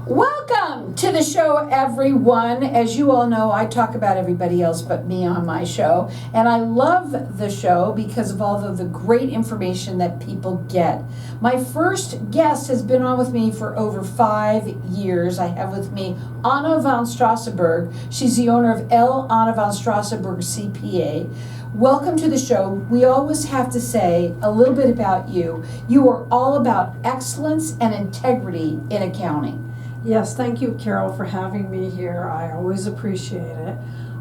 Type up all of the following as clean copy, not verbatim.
Welcome to the show, everyone. As you all know, I talk about everybody else but me on my show, and I love the show because of all of the great information that people get. My first guest has been on with me for over 5 years. I have with me Anna Von Straussenburg. She's the owner of Anna Von Straussenberg CPA. Welcome to the show. We always have to say a little bit about you. You are all about excellence and integrity in accounting. Yes, thank you, Carol, for having me here. I always appreciate it.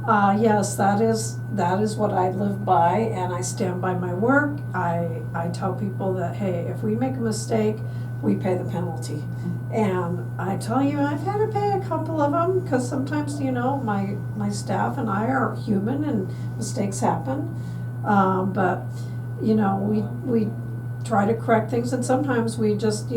Yes, that is what I live by, and I stand by my work. I tell people that, hey, if we make a mistake, we pay the penalty. And I tell you, I've had to pay a couple of them because sometimes, my staff and I are human and mistakes happen. But, we try to correct things, and sometimes we just,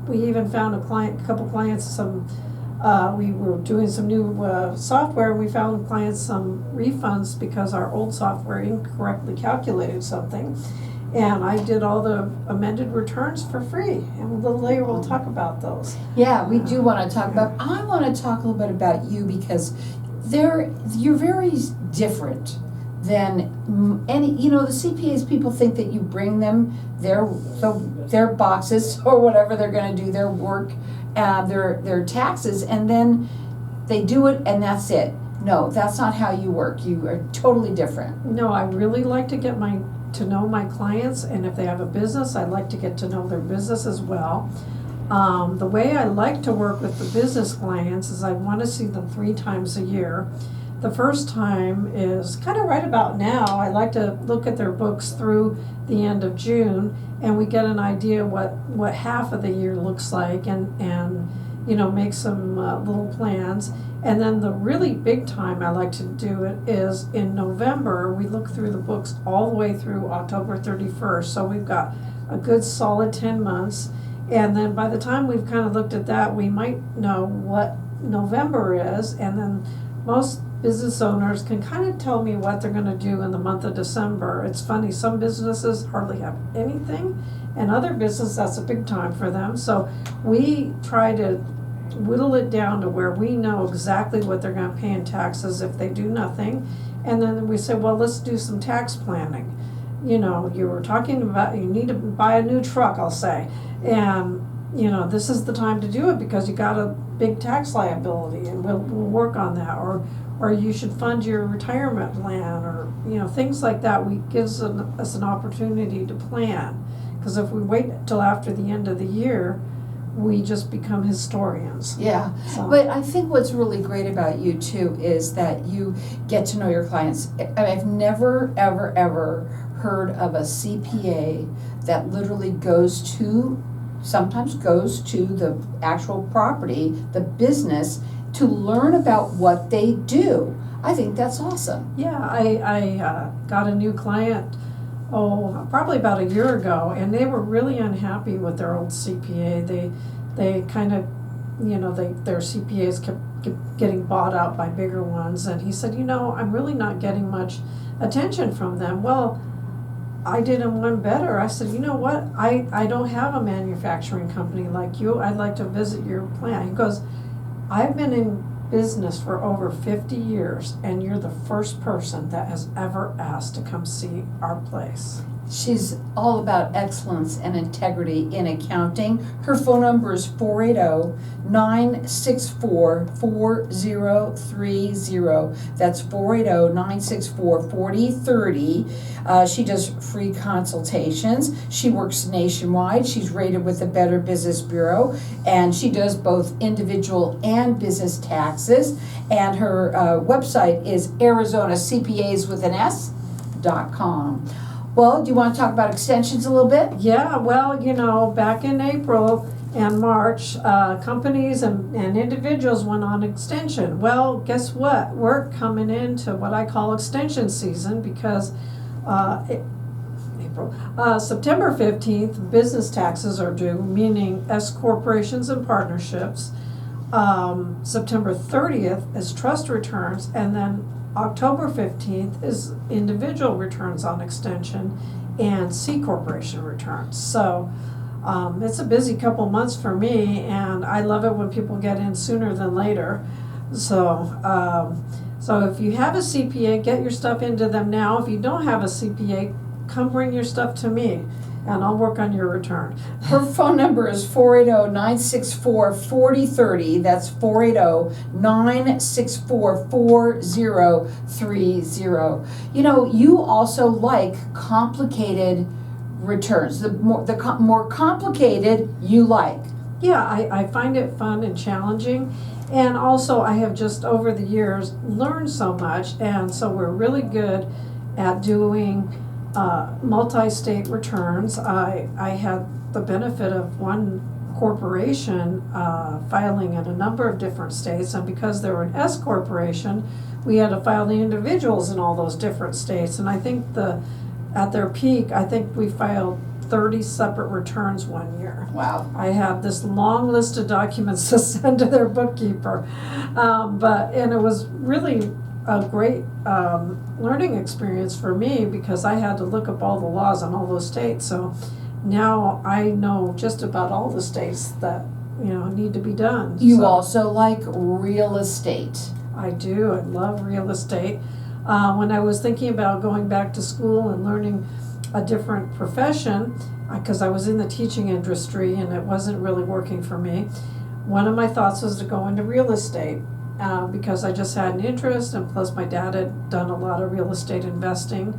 we even found a couple clients, we were doing some new software, and we found clients some refunds because our old software incorrectly calculated something. And I did all the amended returns for free, and a little later we'll talk about those. Yeah, we do want to talk about, I want to talk a little bit about you because you're very different than any, the CPAs, people think that you bring them their boxes or whatever they're going to do, their work, their taxes, and then they do it and that's it. No, that's not how you work. You are totally different. No, I really like to get to know my clients, and if they have a business, I like to get to know their business as well. The way I like to work with the business clients is I want to see them 3 times a year. The first time is kind of right about now. I like to look at their books through the end of June, and we get an idea what half of the year looks like, and make some little plans. And then the really big time I like to do it is in November. We look through the books all the way through October 31st. So we've got a good solid 10 months. And then by the time we've kind of looked at that, we might know what November is. And then most business owners can kind of tell me what they're going to do in the month of December. It's funny, some businesses hardly have anything, and other businesses, that's a big time for them. So we try to whittle it down to where we know exactly what they're going to pay in taxes if they do nothing. And then we say, well, let's do some tax planning. You were talking about you need to buy a new truck, I'll say. And, this is the time to do it because you got a big tax liability, and we'll work on that. Or you should fund your retirement plan, or, things like that. Gives us an opportunity to plan. Because if we wait till after the end of the year, we just become historians. Yeah, so. But I think what's really great about you too is that you get to know your clients. I've never, ever, ever heard of a CPA that literally sometimes goes to the actual property, the business, to learn about what they do. I think that's awesome. Yeah, I got a new client probably about a year ago, and they were really unhappy with their old CPA. They kind of, their CPAs kept getting bought out by bigger ones, and he said, I'm really not getting much attention from them. Well, I did him one better. I said, you know what? I don't have a manufacturing company like you. I'd like to visit your plant. He goes, I've been in business for over 50 years, and you're the first person that has ever asked to come see our place. She's all about excellence and integrity in accounting. Her phone number is 480-964-4030. That's 480-964-4030. She does free consultations. She works nationwide. She's rated with the Better Business Bureau, and she does both individual and business taxes. And her website is ArizonaCPAs.com. Well, do you want to talk about extensions a little bit? Yeah, well, back in April and March, companies and individuals went on extension. Well, guess what? We're coming into what I call extension season because September 15th, business taxes are due, meaning S corporations and partnerships. September 30th is trust returns, and then October 15th is individual returns on extension and C corporation returns. So It's a busy couple months for me, and I love it when people get in sooner than later. So if you have a CPA, get your stuff into them now. If you don't have a CPA, come bring your stuff to me, and I'll work on your return. Her phone number is 480-964-4030. That's 480-964-4030. You know, you also like complicated returns. The more complicated you like. Yeah, I find it fun and challenging. And also, I have just over the years learned so much, and so we're really good at doing multi-state returns. I had the benefit of one corporation filing in a number of different states, and because they were an S corporation, we had to file the individuals in all those different states. And I think at their peak, I think we filed 30 separate returns one year. Wow. I have this long list of documents to send to their bookkeeper. And it was really a great learning experience for me, because I had to look up all the laws in all those states. So now I know just about all the states that, need to be done. You also like real estate. I do. I love real estate. When I was thinking about going back to school and learning a different profession, because I was in the teaching industry and it wasn't really working for me, one of my thoughts was to go into real estate, because I just had an interest, and plus my dad had done a lot of real estate investing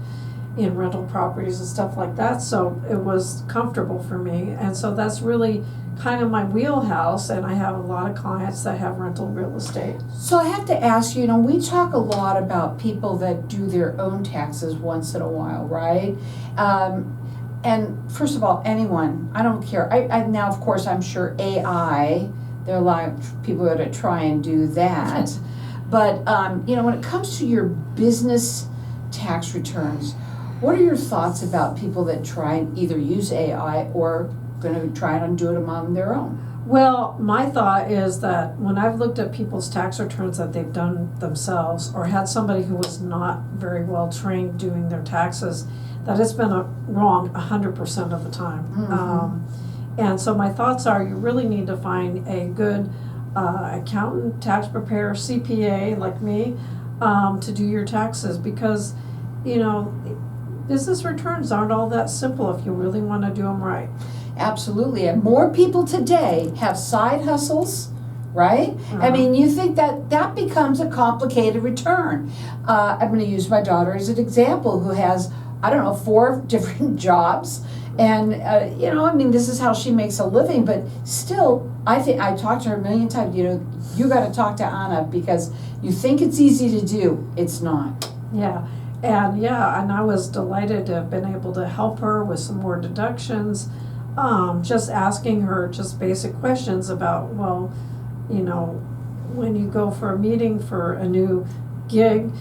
in rental properties and stuff like that, so it was comfortable for me. And so that's really kind of my wheelhouse, and I have a lot of clients that have rental real estate. So I have to ask you, we talk a lot about people that do their own taxes once in a while, right? And first of all, anyone, I don't care. I now, of course, I'm sure AI, there are a lot of people that are try and do that. But, when it comes to your business tax returns, what are your thoughts about people that try and either use AI or going to try and do it on their own? Well, my thought is that when I've looked at people's tax returns that they've done themselves, or had somebody who was not very well trained doing their taxes, that it's been wrong 100% of the time. Mm-hmm. And so my thoughts are, you really need to find a good accountant, tax preparer, CPA like me, to do your taxes, because, business returns aren't all that simple if you really want to do them right. Absolutely, and more people today have side hustles, right? I mean, you think that becomes a complicated return. I'm going to use my daughter as an example, who has, 4 different jobs, and this is how she makes a living. But still, I think I talked to her a million times. You got to talk to Anna, because you think it's easy to do, it's not. Yeah. And I was delighted to have been able to help her with some more deductions. Just asking her just basic questions about, when you go for a meeting for a new gig,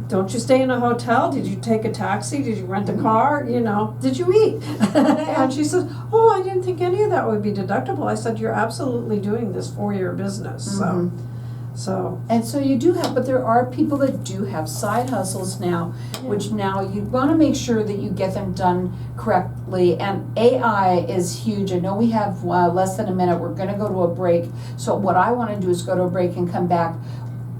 don't you stay in a hotel? Did you take a taxi? Did you rent a car? Did you eat? And she said, oh, I didn't think any of that would be deductible. I said, you're absolutely doing this for your business. Mm-hmm. So you do have, but there are people that do have side hustles now, which now you want to make sure that you get them done correctly. And AI is huge. I know we have less than a minute. We're going to go to a break. So what I want to do is go to a break and come back,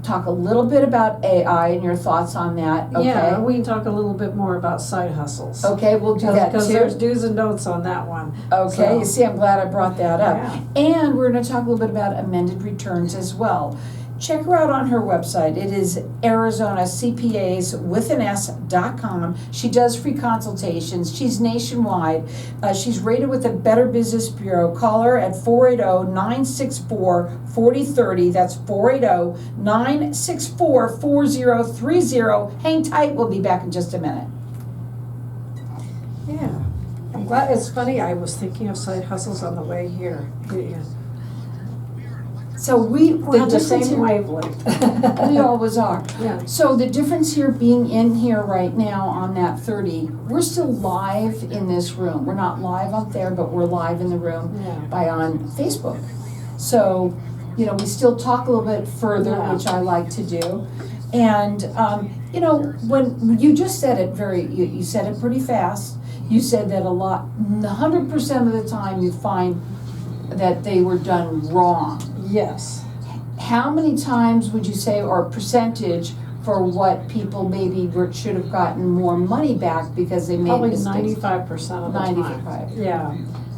talk a little bit about AI and your thoughts on that. Okay? Yeah, we can talk a little bit more about side hustles. Okay, we'll do that too. Because there's do's and don'ts on that one. Okay, you see, I'm glad I brought that up. Yeah. And we're going to talk a little bit about amended returns as well. Check her out on her website. It is ArizonaCPAs.com. She does free consultations. She's nationwide. She's rated with the Better Business Bureau. Call her at 480-964-4030. That's 480-964-4030. Hang tight. We'll be back in just a minute. Yeah. I'm glad. It's funny, I was thinking of side hustles on the way here. Yeah. So we're on the same wavelength. We always are. Yeah. So the difference here being in here right now on that 30, we're still live in this room. We're not live up there, but we're live in the room on Facebook. So, we still talk a little bit further, which I like to do. And, when you just said it you said it pretty fast. you said that 100% of the time you find that they were done wrong. Yes. How many times would you say, or percentage, for what people maybe should have gotten more money back because they made Probably mistakes? 95% of the time. 95. Yeah,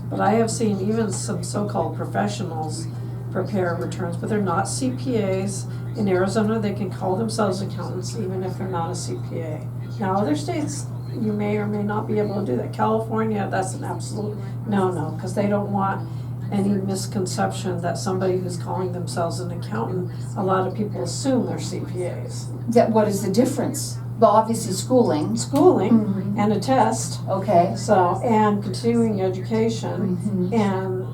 but I have seen even some so-called professionals prepare returns, but they're not CPAs. In Arizona, they can call themselves accountants even if they're not a CPA. Now, other states, you may or may not be able to do that. California, that's an absolute no-no, because they don't want any misconception that somebody who's calling themselves an accountant, a lot of people assume they're CPAs. What is the difference? Well, obviously schooling. Schooling and a test. Okay. So, and continuing education and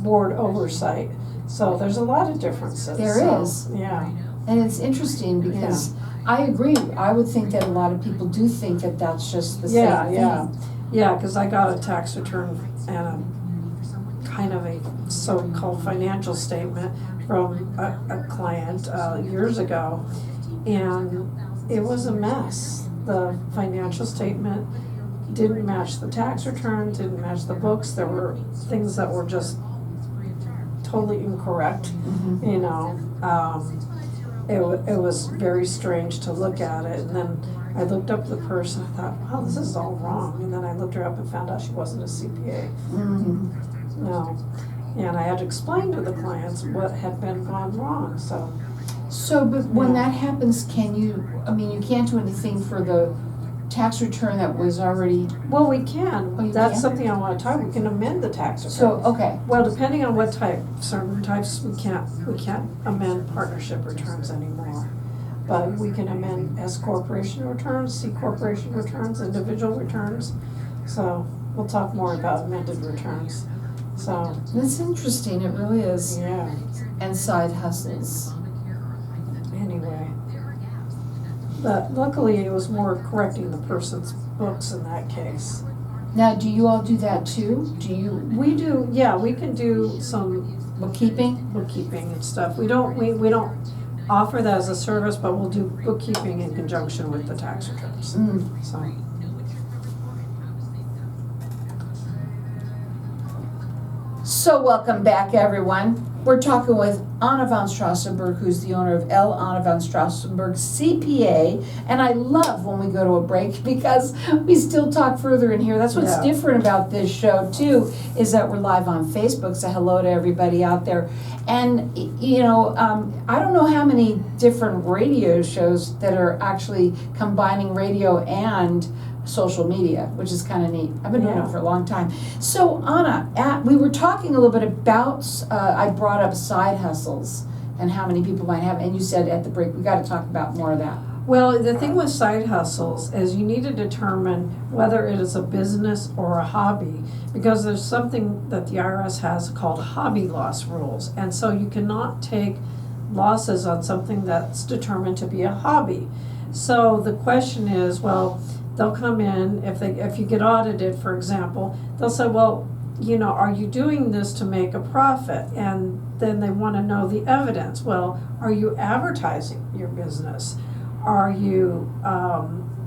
board oversight. So there's a lot of differences. There is. Yeah. And it's interesting because I agree. I would think that a lot of people do think that that's just the same thing. Yeah, because I got a tax return and a kind of a so-called financial statement from a client years ago, and it was a mess. The financial statement didn't match the tax return, didn't match the books. There were things that were just totally incorrect, you know. It was very strange to look at it, and then I looked up the person. I thought, wow, this is all wrong. And then I looked her up and found out she wasn't a CPA. No, and I had to explain to the clients what had been gone wrong. So, but when that happens, you can't do anything for the tax return that was already. Well, we can. Oh, you That's can? something I want to talk. We can amend the tax return. So, okay. Well, depending on what type, certain types we can't amend partnership returns anymore. But we can amend S corporation returns, C corporation returns, individual returns. So we'll talk more about amended returns. So That's interesting, it really is. yeah. And side hustles. Anyway. But luckily it was more correcting the person's books in that case. Now, do you all do that too? We do, yeah, we can do some Bookkeeping? bookkeeping and stuff. We don't offer that as a service, but we'll do bookkeeping in conjunction with the tax returns. So. So welcome back, everyone. We're talking with Anna Von Straussenburg, who's the owner of Anna Von Straussenberg CPA. And I love when we go to a break because we still talk further in here. That's what's different about this show, too, is that we're live on Facebook. So hello to everybody out there. And, I don't know how many different radio shows that are actually combining radio and social media, which is kind of neat. I've been doing it for a long time. So Anna, we were talking a little bit about, I brought up side hustles and how many people might have, and you said at the break, we got to talk about more of that. Well, the thing with side hustles is you need to determine whether it is a business or a hobby, because there's something that the IRS has called hobby loss rules. And so you cannot take losses on something that's determined to be a hobby. So the question is, well, they'll come in, if you get audited, for example, they'll say, well, are you doing this to make a profit? And then they want to know the evidence. Well, are you advertising your business? Are you,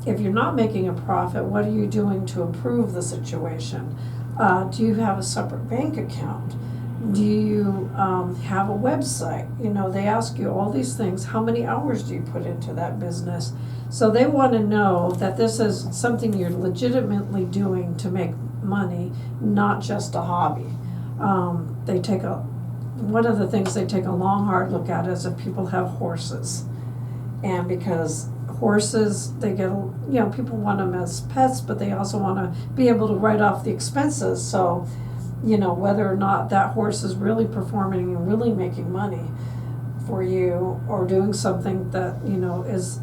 if you're not making a profit, what are you doing to improve the situation? Do you have a separate bank account? Do you have a website? They ask you all these things. How many hours do you put into that business? So they want to know that this is something you're legitimately doing to make money, not just a hobby. One of the things they take a long, hard look at is if people have horses. And because horses, they get, people want them as pets, but they also want to be able to write off the expenses. So, whether or not that horse is really performing and really making money for you, or doing something that, is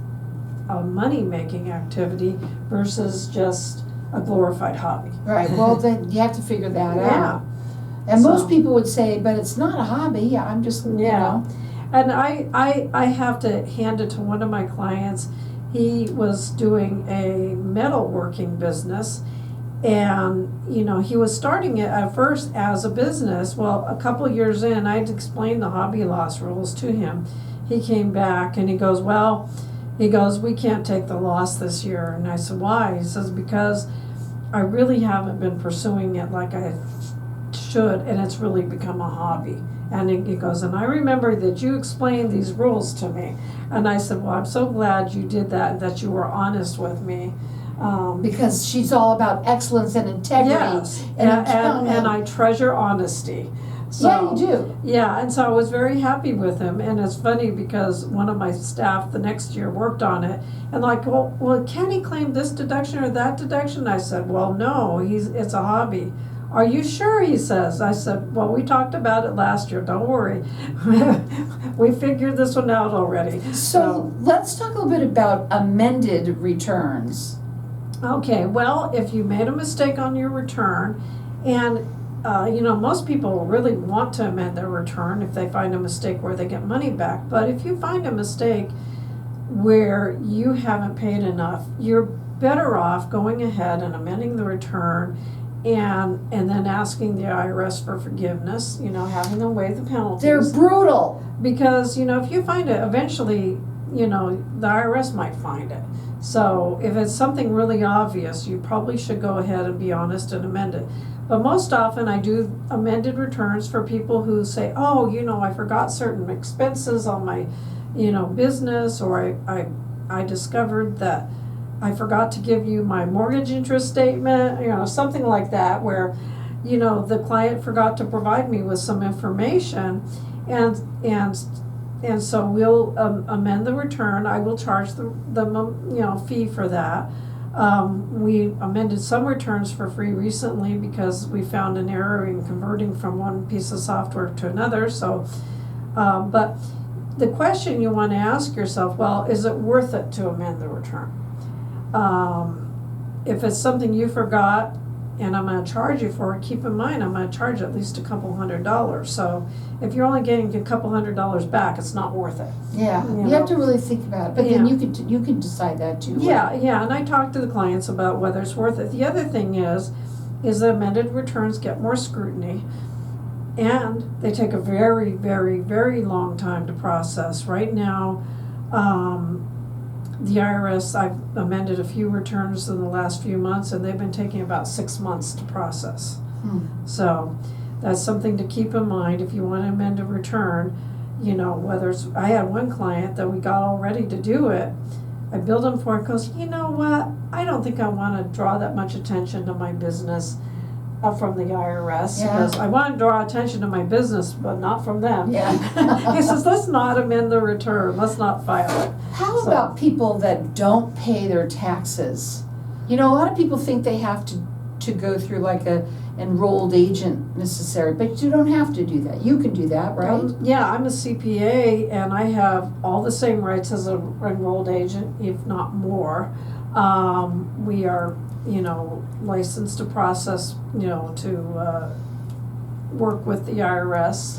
a money-making activity versus just a glorified hobby. Right, well, then you have to figure that out. And most people would say, but it's not a hobby, I'm just, And I have to hand it to one of my clients. He was doing a metalworking business, and he was starting it at first as a business. Well, a couple years in, I had to explain the hobby loss rules to him. He came back and he goes, we can't take the loss this year. And I said, why? He says, because I really haven't been pursuing it like I should, and it's really become a hobby. And he goes, and I remember that you explained these rules to me. And I said, well, I'm so glad you did that and that you were honest with me. Because she's all about excellence and integrity. Yes, and I treasure honesty. So, yeah, you do. Yeah, and so I was very happy with him. And it's funny because one of my staff the next year worked on it. And like, well, can he claim this deduction or that deduction? I said, well, no, it's a hobby. Are you sure? He says. I said, well, we talked about it last year. Don't worry. We figured this one out already. So let's talk a little bit about amended returns. Okay, well, if you made a mistake on your return, and most people really want to amend their return if they find a mistake where they get money back. But if you find a mistake where you haven't paid enough, you're better off going ahead and amending the return and then asking the IRS for forgiveness, having them waive the penalties. They're brutal. Because, if you find it, eventually, the IRS might find it. So if it's something really obvious, you probably should go ahead and be honest and amend it. But most often I do amended returns for people who say, oh, I forgot certain expenses on my, business, or I discovered that I forgot to give you my mortgage interest statement, something like that, where, the client forgot to provide me with some information, and so we'll amend the return. I will charge the fee for that. We amended some returns for free recently because we found an error in converting from one piece of software to another. So, but the question you want to ask yourself, well, is it worth it to amend the return? If it's something you forgot and I'm going to charge you for it, keep in mind I'm going to charge at least a couple $100. So if you're only getting a couple $100 back, it's not worth it. Yeah, you have to really think about it. But then you can decide that too. Yeah, and I talk to the clients about whether it's worth it. The other thing is that amended returns get more scrutiny, and they take a very, very, very long time to process. Right now, the IRS, I've amended a few returns in the last few months, and they've been taking about 6 months to process. So that's something to keep in mind if you want to amend a return. Whether it's, I had one client that we got all ready to do it. I billed him for it, goes, you know what? I don't think I want to draw that much attention to my business from the IRS. Yeah. Because I want to draw attention to my business, but not from them. Yeah. He says, let's not amend the return. Let's not file it. How about people that don't pay their taxes? A lot of people think they have to go through like a enrolled agent necessary, but you don't have to do that. You can do that, right? Yeah, I'm a CPA, and I have all the same rights as an enrolled agent, if not more. We are, licensed to process, to work with the IRS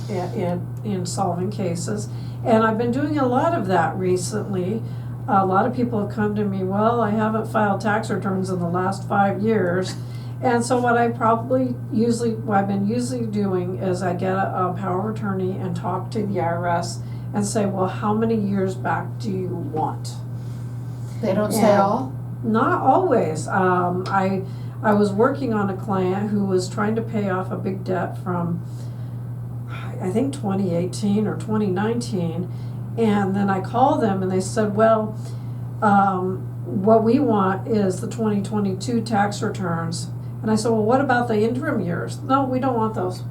in solving cases. And I've been doing a lot of that recently. A lot of people have come to me, well, I haven't filed tax returns in the last 5 years. And so what I've been usually doing is I get a power of attorney and talk to the IRS and say, well, how many years back do you want? They don't say all? Not always. I was working on a client who was trying to pay off a big debt from, I think 2018 or 2019, and then I called them and they said, well, what we want is the 2022 tax returns. And I said, well, what about the interim years? No, we don't want those.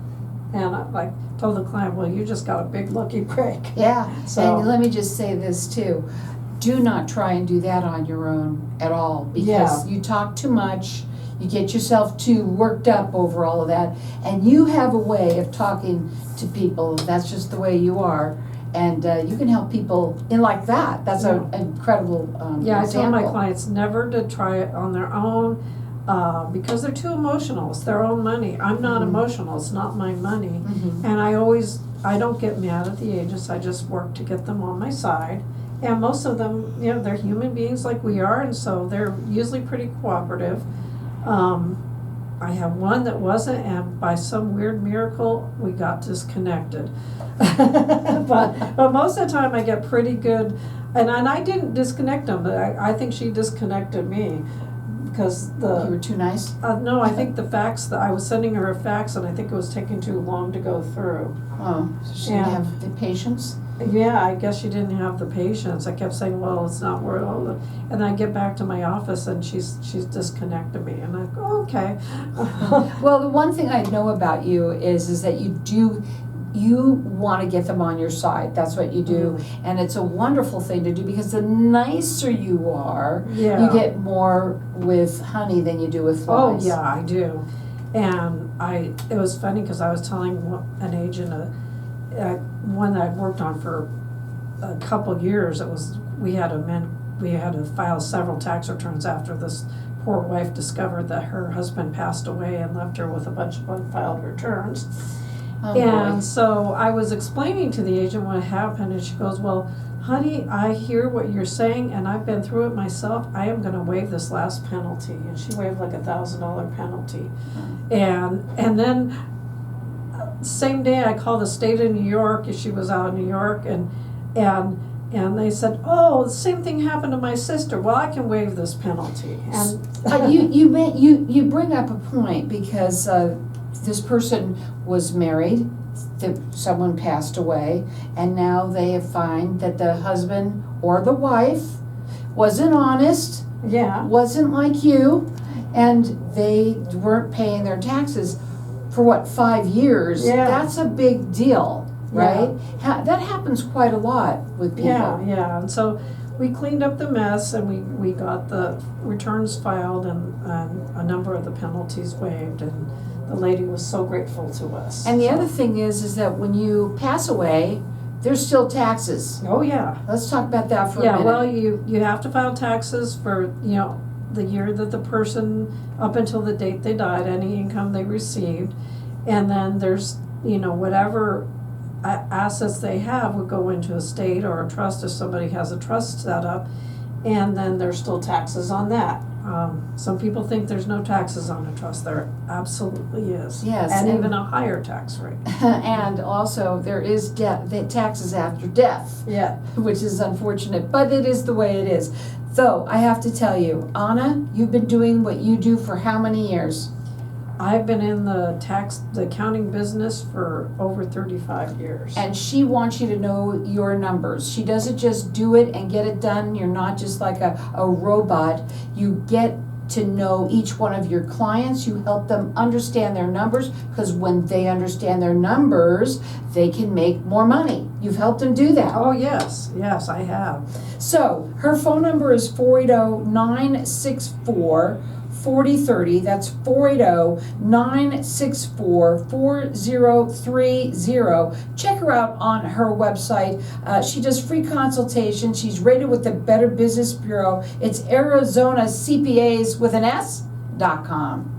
And I told the client, well, you just got a big lucky break. Yeah, So- and let me just say this too. Do not try and do that on your own at all, because you talk too much, you get yourself too worked up over all of that, and you have a way of talking to people. That's just the way you are, and you can help people in like that. That's an incredible Yeah, I example. tell my clients never to try it on their own because they're too emotional. It's their own money. I'm not emotional. It's not my money. And I don't get mad at the agents. I just work to get them on my side. And most of them, they're human beings like we are, and so they're usually pretty cooperative. I have one that wasn't, and by some weird miracle, we got disconnected. but most of the time I get pretty good, and I didn't disconnect them, but I think she disconnected me. because You were too nice? no, I think the fax, I was sending her a fax and I think it was taking too long to go through. Oh, so she didn't Yeah. have the patience? Yeah, I guess she didn't have the patience. I kept saying, well, it's not worth all the, and then I get back to my office and she's disconnected me and I go, okay. Well, the one thing I know about you is that you want to get them on your side. That's what you do. And it's a wonderful thing to do because the nicer you are, Yeah. you get more with honey than you do with Oh, flies. yeah, I do. And it was funny because I was telling an agent, one that I'd worked on for a couple years, we had to file several tax returns after this poor wife discovered that her husband passed away and left her with a bunch of unfiled returns. Oh, boy. And so I was explaining to the agent what happened, and she goes, well, honey, I hear what you're saying, and I've been through it myself. I am gonna waive this last penalty. And she waived like $1,000 penalty. And then, same day I called the state of New York, she was out in New York, and they said, oh, the same thing happened to my sister. Well, I can waive this penalty. And you bring up a point because this person was married, someone passed away, and now they have found that the husband or the wife wasn't honest, yeah, wasn't like you, and they weren't paying their taxes for 5 years? Yeah. That's a big deal, right? That happens quite a lot with people. Yeah, and so we cleaned up the mess and we got the returns filed and a number of the penalties waived, and the lady was so grateful to us. And the other thing is that when you pass away, there's still taxes. Oh, yeah. Let's talk about that for a Yeah, minute. well, you have to file taxes for, the year that the person, up until the date they died, any income they received. And then there's, whatever assets they have would go into a state or a trust if somebody has a trust set up. And then there's still taxes on that. Some people think there's no taxes on a trust. There absolutely is. Yes, And and- even a higher tax rate. And also, there is the taxes after death, Yeah. which is unfortunate, but it is the way it is. So, I have to tell you, Anna, you've been doing what you do for how many years? I've been in the accounting business for over 35 years. And she wants you to know your numbers. She doesn't just do it and get it done. You're not just like a robot. You get to know each one of your clients. You help them understand their numbers, because when they understand their numbers, they can make more money. You've helped them do that. Oh, yes, I have. So, her phone number is 480-964-4030. That's 480-964-4030. Check her out on her website. She does free consultation. She's rated with the Better Business Bureau. It's ArizonaCPAs with an S.com.